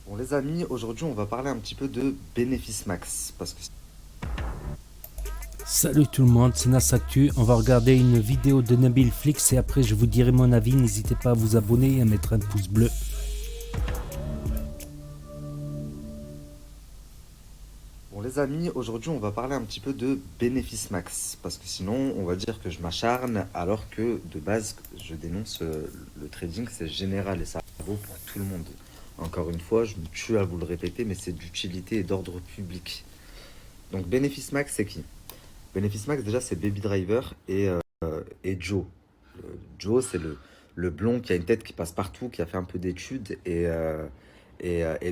Bon les amis, aujourd'hui on va parler un petit peu de bénéfice max parce que Salut tout le monde, c'est Nas Actu. On va regarder une vidéo de Nabil Flix et après je vous dirai mon avis. N'hésitez pas à vous abonner et à mettre un pouce bleu. bon les amis, aujourd'hui on va parler un petit peu de bénéfice max parce que sinon on va dire que je m'acharne alors que de base je dénonce le trading c'est général et ça vaut pour tout le monde. Encore une fois, je me tue à vous le répéter mais c'est d'utilité et d'ordre public. Donc bénéfice max c'est qui? Bénéfice max déjà c'est Baby Driver et Joe. Joe, c'est le blond qui a une tête qui passe partout, qui a fait un peu d'études et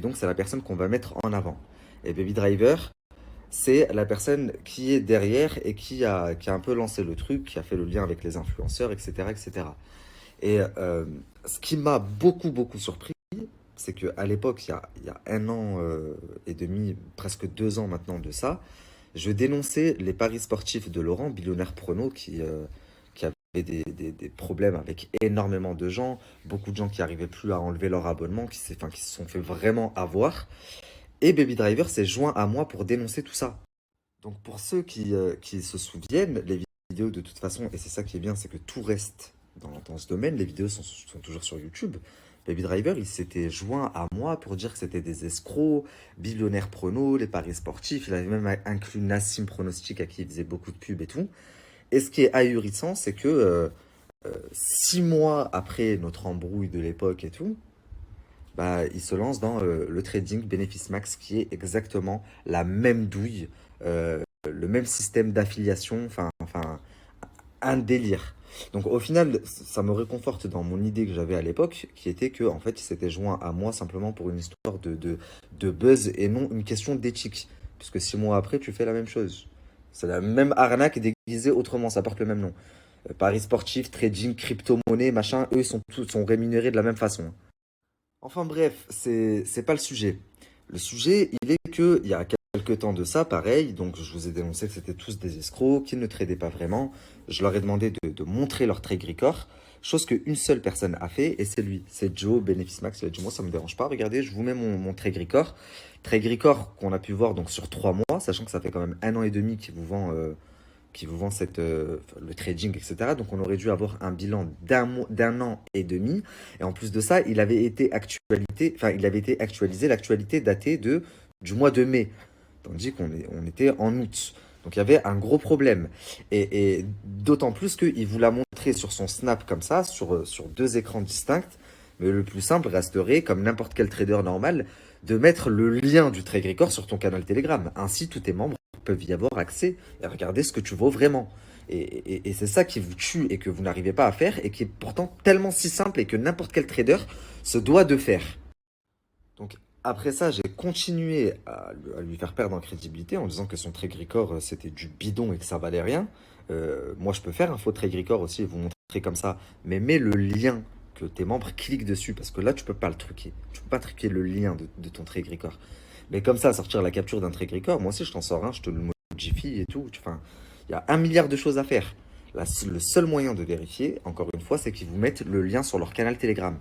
donc c'est la personne qu'on va mettre en avant. Et Baby Driver, c'est la personne qui est derrière et qui a un peu lancé le truc, qui a fait le lien avec les influenceurs, etc. etc. Et ce qui m'a beaucoup surpris, c'est qu'à l'époque, il y a un an et demi, presque 2 ans maintenant de ça, je dénonçais les paris sportifs de Laurent, billionnaire prono, qui avait des problèmes avec énormément de gens, beaucoup de gens qui n'arrivaient plus à enlever leur abonnement, enfin, qui se sont fait vraiment avoir. Et Baby Driver s'est joint à moi pour dénoncer tout ça. Donc pour ceux qui se souviennent, les vidéos de toute façon, et c'est ça qui est bien, c'est que tout reste dans ce domaine, les vidéos sont toujours sur YouTube. Baby Driver, il s'était joint à moi pour dire que c'était des escrocs, billionnaires pronos, les paris sportifs. Il avait même inclus Nassim Pronostic à qui il faisait beaucoup de pubs et tout. Et ce qui est ahurissant, c'est que 6 mois après notre embrouille de l'époque et tout, bah, il se lance dans le trading bénéfice max qui est exactement la même douille, le même système d'affiliation, enfin, un délire. Donc au final, ça me réconforte dans mon idée que j'avais à l'époque, qui était que en fait, il s'était joint à moi simplement pour une histoire de buzz et non une question d'éthique. Puisque 6 mois après, tu fais la même chose. C'est la même arnaque déguisée autrement, ça porte le même nom. Paris sportif, trading, crypto-monnaie, machin, eux sont rémunérés de la même façon. Enfin bref, c'est pas le sujet. Le sujet, il est que il y a quelques temps de ça, pareil, donc je vous ai dénoncé que c'était tous des escrocs, qu'ils ne tradaient pas vraiment. Je leur ai demandé de montrer leur trade record, chose qu'une seule personne a fait, et c'est lui, c'est Joe, Bénéfice Max. Il a dit, moi ça me dérange pas, regardez, je vous mets mon trade record. Trade record qu'on a pu voir donc sur 3 mois, sachant que ça fait quand même un an et demi qui vous vend le trading, etc. Donc on aurait dû avoir un bilan d'un an et demi. Et en plus de ça, il avait été actualisé, l'actualité datée du mois de mai. Tandis on était en août. Donc il y avait un gros problème. Et d'autant plus qu'il vous l'a montré sur son Snap comme ça, sur deux écrans distincts. Mais le plus simple resterait, comme n'importe quel trader normal, de mettre le lien du trade record sur ton canal Telegram. Ainsi, tous tes membres peuvent y avoir accès et regarder ce que tu vaux vraiment. Et c'est ça qui vous tue et que vous n'arrivez pas à faire et qui est pourtant tellement si simple et que n'importe quel trader se doit de faire. Donc après ça, j'ai continué à lui faire perdre en crédibilité en disant que son trade record c'était du bidon et que ça valait rien. Moi je peux faire un faux trade record aussi et vous montrer comme ça, mais mets le lien que tes membres cliquent dessus parce que là tu peux pas le truquer. Tu peux pas truquer le lien de ton trade record. Mais comme ça, sortir la capture d'un trade record, moi aussi je t'en sors un, je te le modifie et tout. Enfin, il y a un milliard de choses à faire. Le seul moyen de vérifier, encore une fois, c'est qu'ils vous mettent le lien sur leur canal Telegram.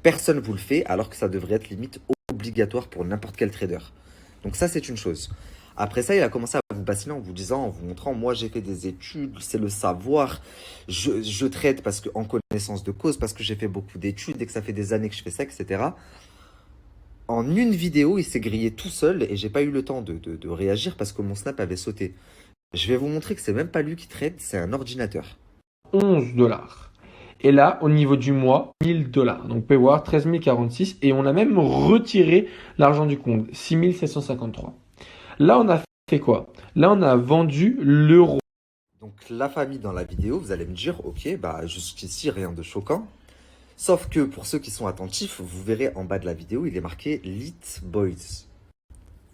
Personne vous le fait alors que ça devrait être limite obligatoire pour n'importe quel trader. Donc ça, c'est une chose. Après ça, il a commencé à vous bassiner en vous disant, en vous montrant, moi j'ai fait des études, c'est le savoir, je traite parce que en connaissance de cause, parce que j'ai fait beaucoup d'études et que ça fait des années que je fais ça, etc. En une vidéo, il s'est grillé tout seul et j'ai pas eu le temps de réagir parce que mon snap avait sauté. Je vais vous montrer que c'est même pas lui qui traite, c'est un ordinateur. 11 dollars. Et là, au niveau du mois, 1000 dollars. Donc, vous pouvez voir 13 046. Et on a même retiré l'argent du compte, 6 753. Là, on a fait quoi? Là, on a vendu l'euro. Donc la famille dans la vidéo, vous allez me dire, ok, bah jusqu'ici rien de choquant. Sauf que pour ceux qui sont attentifs, vous verrez en bas de la vidéo, il est marqué Lit Boys.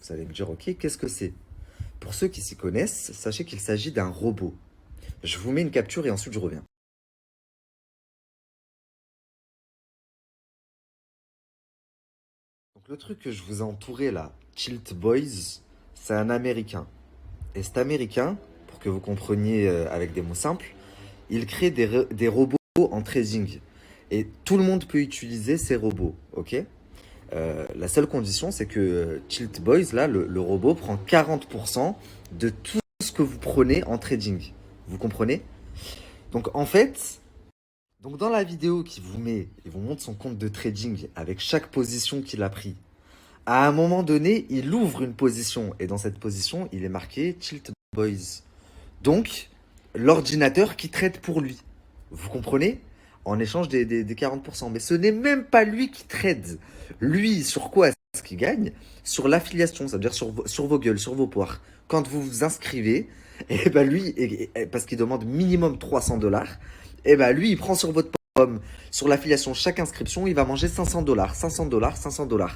Vous allez me dire, ok, qu'est-ce que c'est? Pour ceux qui s'y connaissent, sachez qu'il s'agit d'un robot. Je vous mets une capture et ensuite je reviens. Donc le truc que je vous ai entouré là, Tilt Boys, c'est un Américain. Et cet Américain, pour que vous compreniez avec des mots simples, il crée des robots en trading. Et tout le monde peut utiliser ces robots, ok? La seule condition, c'est que Tilt Boys, là, le robot, prend 40% de tout ce que vous prenez en trading. Vous comprenez? Donc en fait, donc dans la vidéo qu'il vous met, il vous montre son compte de trading avec chaque position qu'il a pris. À un moment donné, il ouvre une position et dans cette position, il est marqué Tilt Boys. Donc, l'ordinateur qui trade pour lui. Vous comprenez? En échange des 40%. Mais ce n'est même pas lui qui trade. Lui, sur quoi est-ce qu'il gagne? Sur l'affiliation, ça veut dire sur vos gueules, sur vos poires. Quand vous vous inscrivez, et ben lui, parce qu'il demande minimum 300$, et ben lui, il prend sur votre pomme, sur l'affiliation, chaque inscription, il va manger 500$, 500$, 500$. Donc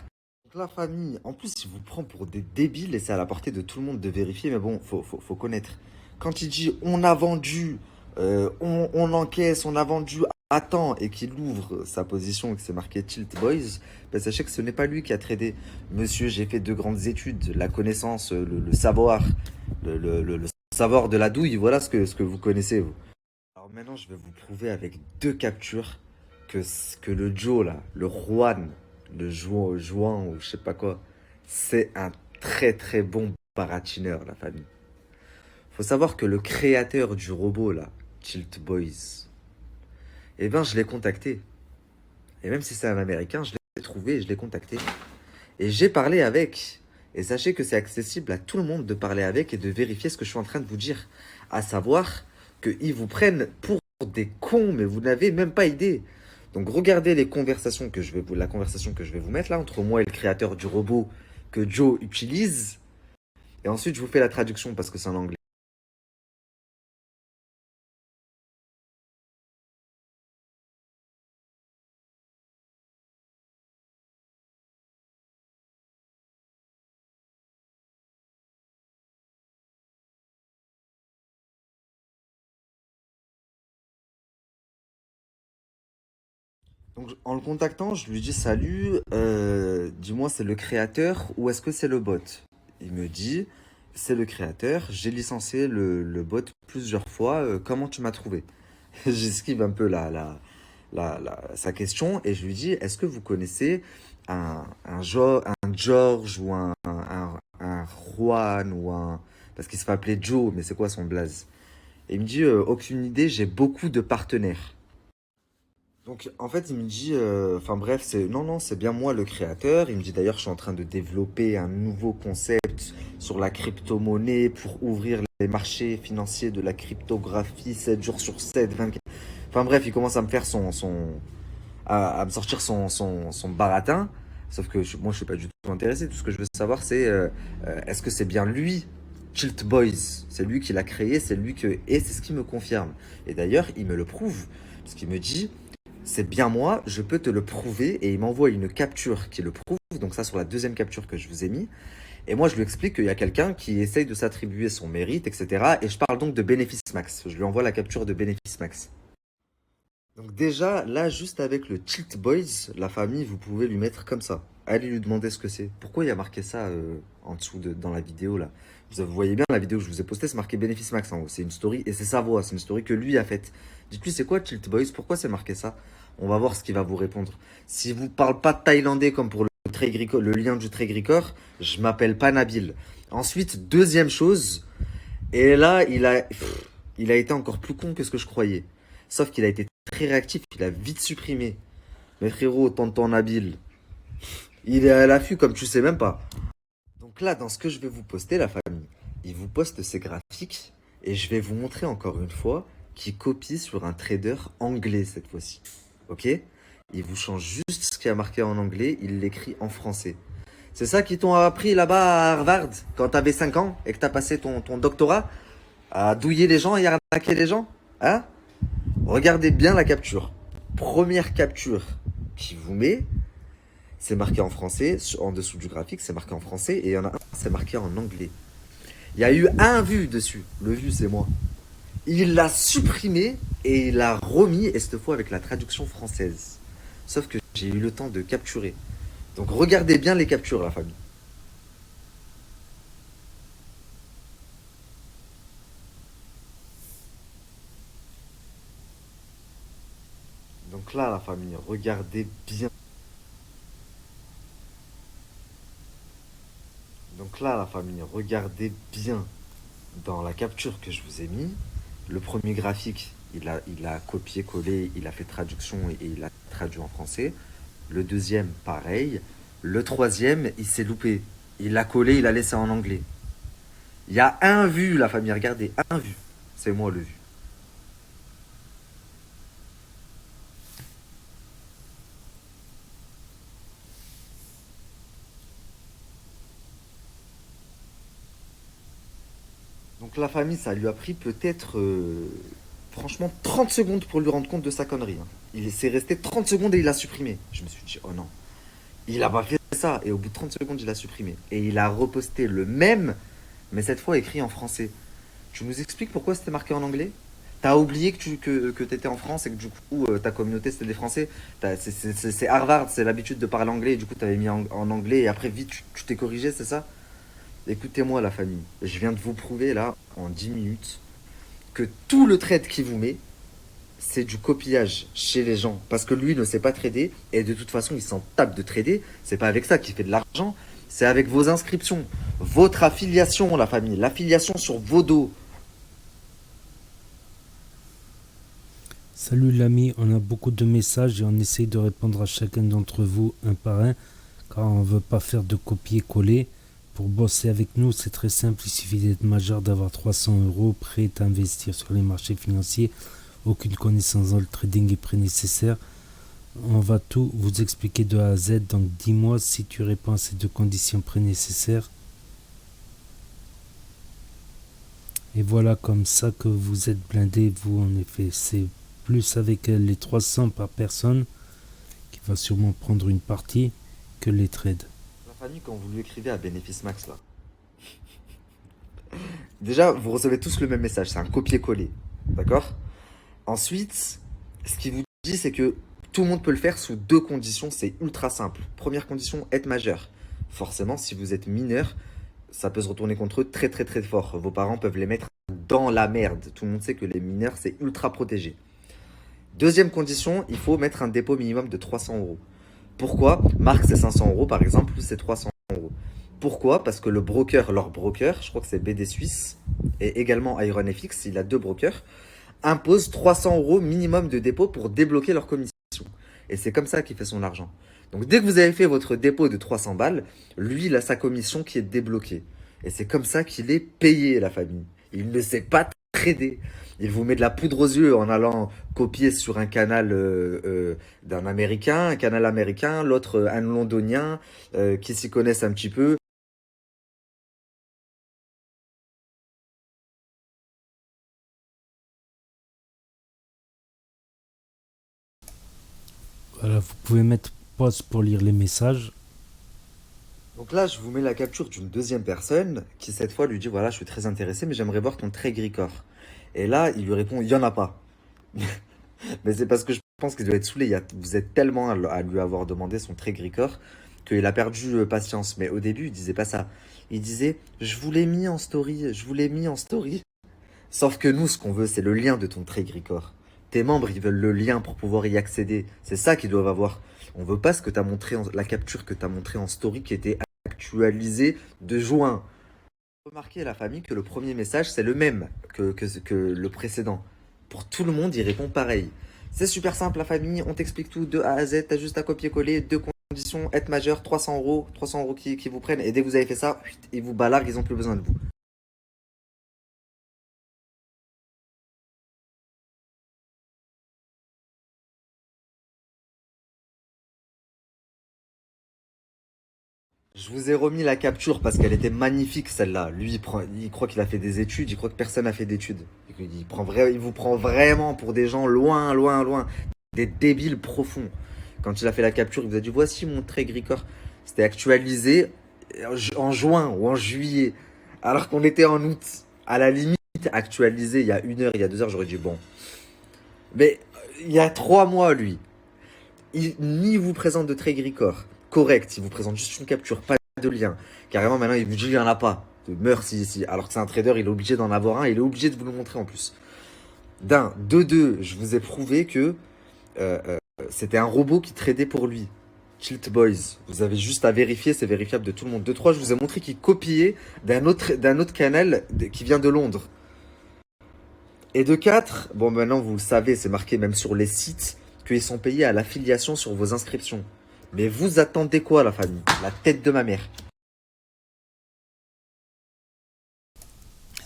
la famille, en plus, il vous prend pour des débiles et c'est à la portée de tout le monde de vérifier, mais bon, faut connaître. Quand il dit on a vendu, on encaisse, on a vendu à temps et qu'il ouvre sa position et que c'est marqué Tilt Boys, ben sachez que ce n'est pas lui qui a tradé. Monsieur, j'ai fait de grandes études, la connaissance, le savoir, le savoir de la douille, voilà ce que vous connaissez, vous. Alors maintenant, je vais vous prouver avec deux captures que le Joe, là, le Juan, Juan ou je sais pas quoi, c'est un très très bon baratineur, la famille. Faut savoir que le créateur du robot, là, Tilt Boys, eh ben, je l'ai contacté. Et même si c'est un Américain, je l'ai trouvé et je l'ai contacté. Et j'ai parlé avec. Et sachez que c'est accessible à tout le monde de parler avec et de vérifier ce que je suis en train de vous dire. À savoir qu'ils vous prennent pour des cons, mais vous n'avez même pas idée. Donc regardez les conversations la conversation que je vais vous mettre là, entre moi et le créateur du robot que Joe utilise. Et ensuite, je vous fais la traduction parce que c'est en anglais. Donc, en le contactant, je lui dis salut, dis-moi c'est le créateur ou est-ce que c'est le bot? Il me dit c'est le créateur, j'ai licencié le bot plusieurs fois, comment tu m'as trouvé? J'esquive un peu sa question et je lui dis est-ce que vous connaissez un George ou un Juan ou un. Parce qu'il se fait appeler Joe, mais c'est quoi son blaze? Et il me dit aucune idée, j'ai beaucoup de partenaires. Donc en fait il me dit, enfin bref, non, c'est bien moi le créateur. Il me dit d'ailleurs je suis en train de développer un nouveau concept sur la crypto-monnaie pour ouvrir les marchés financiers de la cryptographie 7 jours sur 7, 24. Enfin bref, il commence à me faire à me sortir son baratin. Sauf que moi je suis pas du tout intéressé. Tout ce que je veux savoir c'est est-ce que c'est bien lui, Tilt Boys? C'est lui qui l'a créé, c'est lui que. Et c'est ce qui me confirme. Et d'ailleurs il me le prouve. Parce qu'il me dit c'est bien moi, je peux te le prouver. Et il m'envoie une capture qui le prouve. Donc ça sur la deuxième capture que je vous ai mis. Et moi je lui explique qu'il y a quelqu'un qui essaye de s'attribuer son mérite, etc. Et je parle donc de bénéfice max. Je lui envoie la capture de bénéfice max. Donc déjà, là, juste avec le Tilt Boys, la famille, vous pouvez lui mettre comme ça. Allez lui demander ce que c'est. Pourquoi il y a marqué ça en dessous dans la vidéo là? Vous voyez bien la vidéo que je vous ai postée, c'est marqué bénéfice max en haut. C'est une story et c'est sa voix, c'est une story que lui a faite. Dites-lui c'est quoi Tilt Boys? Pourquoi c'est marqué ça? On va voir ce qu'il va vous répondre. Si vous parle pas thaïlandais comme pour le lien du Trégricore, je m'appelle pas Nabil. Ensuite, deuxième chose, et là, il a été encore plus con que ce que je croyais. Sauf qu'il a été très réactif, il a vite supprimé. Mais frérot, tonton Nabil, il est à l'affût comme tu sais même pas. Donc là, dans ce que je vais vous poster, la famille, il vous poste ses graphiques et je vais vous montrer encore une fois qu'il copie sur un trader anglais cette fois-ci. Ok? Il vous change juste ce qui a marqué en anglais, il l'écrit en français. C'est ça qu'ils t'ont appris là-bas à Harvard quand t'avais 5 ans et que t'as passé ton doctorat à douiller les gens et à arnaquer les gens? Hein? Regardez bien la capture. Première capture qui vous met, c'est marqué en français, en dessous du graphique, c'est marqué en français, et il y en a un, c'est marqué en anglais. Il y a eu un vu dessus. Le vu, c'est moi. Il l'a supprimé et il l'a remis, et cette fois avec la traduction française. Sauf que j'ai eu le temps de capturer. Donc regardez bien les captures, la famille. Donc là, la famille, regardez bien. Donc là, la famille, regardez bien dans la capture que je vous ai mis. Le premier graphique, il a copié-collé, il a fait traduction et il a traduit en français. Le deuxième, pareil. Le troisième, il s'est loupé. Il l'a collé, il l'a laissé en anglais. Il y a un vu, la famille, regardez, un vu. C'est moi le vu. Donc la famille, ça lui a pris peut-être, franchement, 30 secondes pour lui rendre compte de sa connerie, hein. Il s'est resté 30 secondes et il a supprimé. Je me suis dit, oh non, il a pas fait ça. Et au bout de 30 secondes, il a supprimé. Et il a reposté le même, mais cette fois écrit en français. Tu nous expliques pourquoi c'était marqué en anglais? T'as oublié que t'étais en France et que du coup, ta communauté, c'était des Français. C'est Harvard, c'est l'habitude de parler anglais. Et du coup, t'avais mis en anglais et après, vite, tu t'es corrigé, c'est ça? Écoutez-moi, la famille. Je viens de vous prouver, là, en 10 minutes, que tout le trade qu'il vous met, c'est du copillage chez les gens. Parce que lui ne sait pas trader. Et de toute façon, il s'en tape de trader. C'est pas avec ça qu'il fait de l'argent. C'est avec vos inscriptions. Votre affiliation, la famille. L'affiliation sur vos dos. Salut l'ami, on a beaucoup de messages et on essaye de répondre à chacun d'entre vous un par un, car on ne veut pas faire de copier-coller. Pour bosser avec nous, c'est très simple, il suffit d'être majeur, d'avoir 300 euros, prêt à investir sur les marchés financiers, aucune connaissance dans le trading est prêt nécessaire. On va tout vous expliquer de A à Z, donc dis-moi si tu réponds à ces deux conditions pré nécessaires. Et voilà comme ça que vous êtes blindé, vous en effet, c'est plus avec les 300 par personne qui va sûrement prendre une partie que les trades. La famille, quand vous lui écrivez à bénéfice max, là. Déjà, vous recevez tous le même message. C'est un copier-coller. D'accord? Ensuite, ce qu'il vous dit, c'est que tout le monde peut le faire sous deux conditions. C'est ultra simple. Première condition, être majeur. Forcément, si vous êtes mineur, ça peut se retourner contre eux très très très fort. Vos parents peuvent les mettre dans la merde. Tout le monde sait que les mineurs, c'est ultra protégé. Deuxième condition, il faut mettre un dépôt minimum de 300 euros. Pourquoi? Marc, c'est 500 euros par exemple, c'est 300 euros. Pourquoi? Parce que le broker, leur broker, je crois que c'est BD Suisse, et également IronFX, il a deux brokers, impose 300 euros minimum de dépôt pour débloquer leur commission. Et c'est comme ça qu'il fait son argent. Donc dès que vous avez fait votre dépôt de 300 balles, lui, il a sa commission qui est débloquée. Et c'est comme ça qu'il est payé, la famille. Il ne sait pas trader. Il vous met de la poudre aux yeux en allant copier sur un canal d'un Américain, un canal américain, l'autre un Londonien qui s'y connaissent un petit peu. Voilà, vous pouvez mettre pause pour lire les messages. Donc là, je vous mets la capture d'une deuxième personne qui, cette fois, lui dit, voilà, je suis très intéressé, mais j'aimerais voir ton trait gris-corps. Et là, il lui répond, il n'y en a pas. Mais c'est parce que je pense qu'il doit être saoulé. Vous êtes tellement à lui avoir demandé son trait gris-corps qu'il a perdu patience. Mais au début, il disait pas ça. Il disait, je vous l'ai mis en story, je vous l'ai mis en story. Sauf que nous, ce qu'on veut, c'est le lien de ton trait gris-corps. Tes membres, ils veulent le lien pour pouvoir y accéder. C'est ça qu'ils doivent avoir. On veut pas ce que tu as montré, la capture que tu as montrée en story qui était actualisée de juin. Remarquez la famille que le premier message, c'est le même que le précédent. Pour tout le monde, il répond pareil. C'est super simple la famille, on t'explique tout de A à Z, t'as juste à copier-coller, deux conditions, être majeur, 300 euros qui vous prennent. Et dès que vous avez fait ça, ils vous balarguent, ils ont plus besoin de vous. Je vous ai remis la capture parce qu'elle était magnifique celle-là. Lui, il croit qu'il a fait des études, il croit que personne n'a fait d'études. Il vous prend vraiment pour des gens loin, loin, loin. Des débiles profonds. Quand il a fait la capture, il vous a dit voici mon trait gris-corps. C'était actualisé en juin ou en juillet. Alors qu'on était en août. À la limite, actualisé il y a 1 heure, il y a 2 heures, j'aurais dit bon. Mais il y a 3 mois, lui. Ni vous présente de trait gris-corps correct, il vous présente juste une capture, pas de lien. Carrément, maintenant, il vous dit il n'y en a pas. Meurt si. Alors que c'est un trader, il est obligé d'en avoir un, il est obligé de vous le montrer en plus. De deux, je vous ai prouvé que c'était un robot qui tradait pour lui, Tilt Boys, vous avez juste à vérifier, c'est vérifiable de tout le monde. De 3, je vous ai montré qu'ils copiaient d'un autre canal qui vient de Londres. Et de 4, bon maintenant vous le savez, c'est marqué même sur les sites qu'ils sont payés à l'affiliation sur vos inscriptions. Mais vous attendez quoi la famille? La tête de ma mère.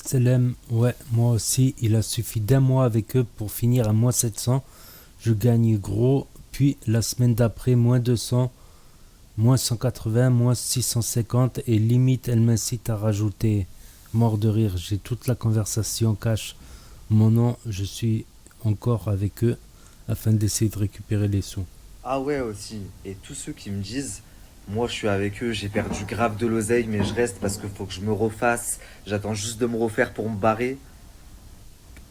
Selem, ouais, moi aussi, il a suffi d'un mois avec eux pour finir à moins 700. Je gagne gros, puis la semaine d'après, moins 200, moins 180, moins 650, et limite, elle m'incite à rajouter. Mort de rire, j'ai toute la conversation cash. Mon nom, je suis encore avec eux afin d'essayer de récupérer les sous. Ah ouais aussi. Et tous ceux qui me disent, moi je suis avec eux, j'ai perdu grave de l'oseille, mais je reste parce qu'il faut que je me refasse. J'attends juste de me refaire pour me barrer.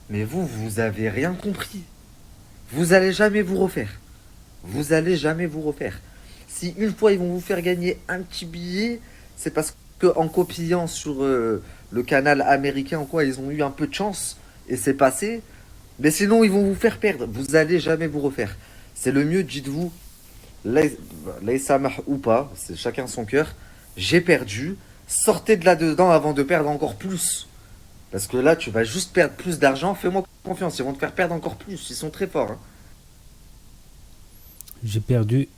Mais vous avez rien compris. Vous allez jamais vous refaire. Vous allez jamais vous refaire. Si une fois ils vont vous faire gagner un petit billet, c'est parce que en copiant sur le canal américain ou quoi, ils ont eu un peu de chance et c'est passé. Mais sinon ils vont vous faire perdre. Vous allez jamais vous refaire. C'est le mieux, dites-vous, les samah ou pas, c'est chacun son cœur. J'ai perdu. Sortez de là-dedans avant de perdre encore plus. Parce que là, tu vas juste perdre plus d'argent. Fais-moi confiance, ils vont te faire perdre encore plus. Ils sont très forts, hein. J'ai perdu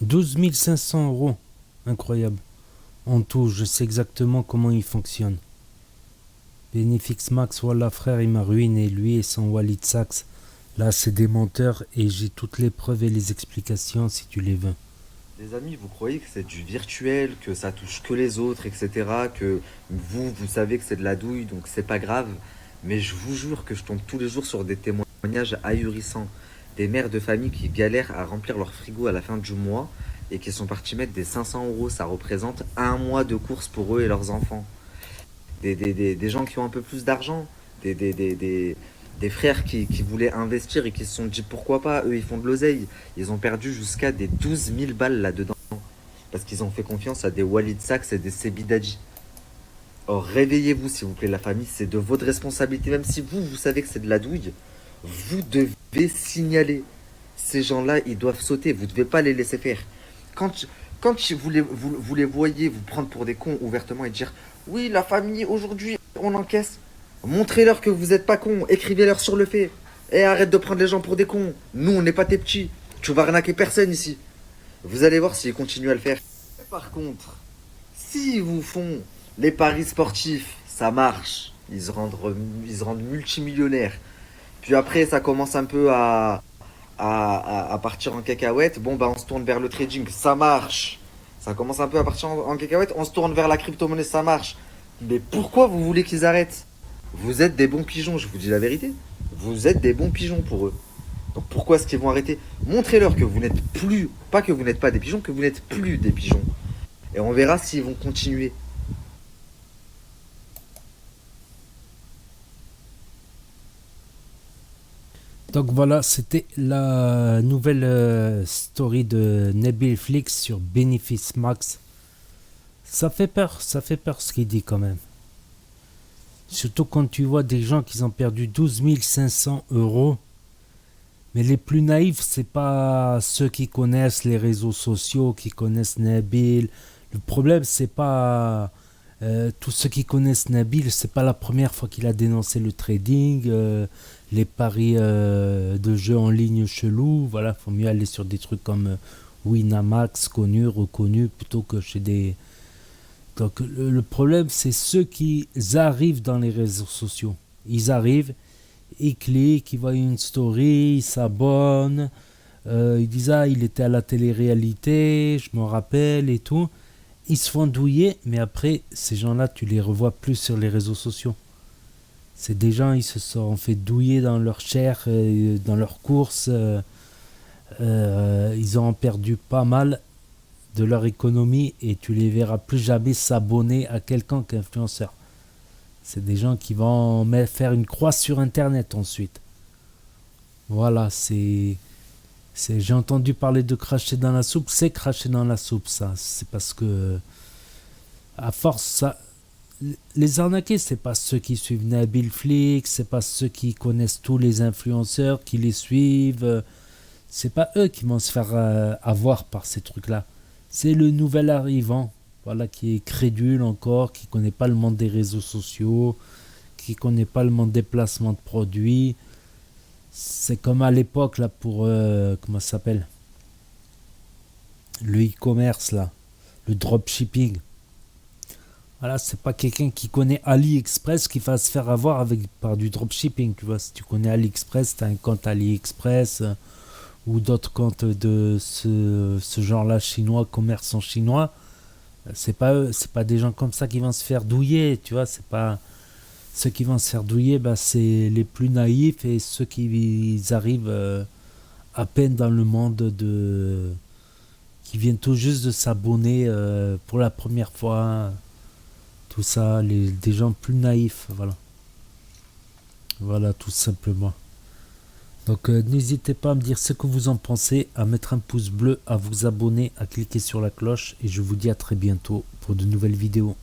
12 500 euros. Incroyable. En tout, je sais exactement comment il fonctionne. Benefix Max, voilà frère, il m'a ruiné, lui et son Walid Sachs. Là, c'est des menteurs et j'ai toutes les preuves et les explications si tu les veux. Les amis, vous croyez que c'est du virtuel, que ça touche que les autres, etc. Que vous savez que c'est de la douille, donc c'est pas grave. Mais je vous jure que je tombe tous les jours sur des témoignages ahurissants. Des mères de famille qui galèrent à remplir leur frigo à la fin du mois et qui sont partis mettre des 500 euros. Ça représente un mois de courses pour eux et leurs enfants. Des gens qui ont un peu plus d'argent. Des frères qui voulaient investir et qui se sont dit pourquoi pas, eux ils font de l'oseille. Ils ont perdu jusqu'à des 12 000 balles là-dedans. Parce qu'ils ont fait confiance à des Walid Sachs et des Sebidadji. Or, réveillez-vous s'il vous plaît la famille, c'est de votre responsabilité. Même si vous savez que c'est de la douille, vous devez signaler. Ces gens-là, ils doivent sauter, vous ne devez pas les laisser faire. Quand, quand vous les voyez vous prendre pour des cons ouvertement et dire oui la famille aujourd'hui on encaisse, montrez-leur que vous n'êtes pas cons, écrivez-leur sur le fait. Et arrête de prendre les gens pour des cons. Nous, on n'est pas tes petits. Tu vas arnaquer personne ici. Vous allez voir s'ils continuent à le faire. Par contre, s'ils vous font les paris sportifs, ça marche. Ils se rendent multimillionnaires. Puis après, ça commence un peu à partir en cacahuète. Bon, bah, on se tourne vers le trading, ça marche. Ça commence un peu à partir en cacahuète. On se tourne vers la crypto-monnaie, ça marche. Mais pourquoi vous voulez qu'ils arrêtent? Vous êtes des bons pigeons, je vous dis la vérité. Vous êtes des bons pigeons pour eux. Donc pourquoi est-ce qu'ils vont arrêter? Montrez-leur que vous n'êtes plus, pas que vous n'êtes pas des pigeons, que vous n'êtes plus des pigeons. Et on verra s'ils vont continuer. Donc voilà, c'était la nouvelle story de Nabil Flix sur Benefice Max. Ça fait peur ce qu'il dit quand même. Surtout quand tu vois des gens qui ont perdu 12 500 euros. Mais les plus naïfs, c'est pas ceux qui connaissent les réseaux sociaux, qui connaissent Nabil. Le problème, c'est pas tous ceux qui connaissent Nabil, c'est pas la première fois qu'il a dénoncé le trading, les paris de jeux en ligne chelous. Voilà, faut mieux aller sur des trucs comme Winamax, connu, reconnu, plutôt que chez des. Donc le problème, c'est ceux qui arrivent dans les réseaux sociaux. Ils arrivent, ils cliquent, ils voient une story, ils s'abonnent, ils disent ah il était à la télé-réalité, je m'en rappelle et tout. Ils se font douiller, mais après ces gens-là tu les revois plus sur les réseaux sociaux. C'est des gens, ils se sont fait douiller dans leur chair, dans leurs courses, ils ont perdu pas mal de leur économie et tu les verras plus jamais s'abonner à quelqu'un qu'influenceur. C'est des gens qui vont faire une croix sur internet ensuite. Voilà, j'ai entendu parler de cracher dans la soupe, c'est cracher dans la soupe ça. C'est parce que à force ça, les arnaqués, c'est pas ceux qui suivent Nabil Flix, c'est pas ceux qui connaissent tous les influenceurs, qui les suivent. C'est pas eux qui vont se faire avoir par ces trucs-là. C'est le nouvel arrivant, voilà, qui est crédule encore, qui connaît pas le monde des réseaux sociaux, qui connaît pas le monde des placements de produits. C'est comme à l'époque là pour comment ça s'appelle? Le e-commerce là, le dropshipping. Voilà, c'est pas quelqu'un qui connaît AliExpress qui va se faire avoir par du dropshipping, tu vois. Si tu connais AliExpress, tu as un compte AliExpress ou d'autres comptes de ce genre-là chinois, commerce en chinois. C'est pas eux, c'est pas des gens comme ça qui vont se faire douiller, tu vois. C'est pas ceux qui vont se faire douiller, bah, c'est les plus naïfs et ceux qui ils arrivent à peine dans le monde qui viennent tout juste de s'abonner pour la première fois. Tout ça, des gens plus naïfs, voilà. Voilà, tout simplement. Donc n'hésitez pas à me dire ce que vous en pensez, à mettre un pouce bleu, à vous abonner, à cliquer sur la cloche et je vous dis à très bientôt pour de nouvelles vidéos.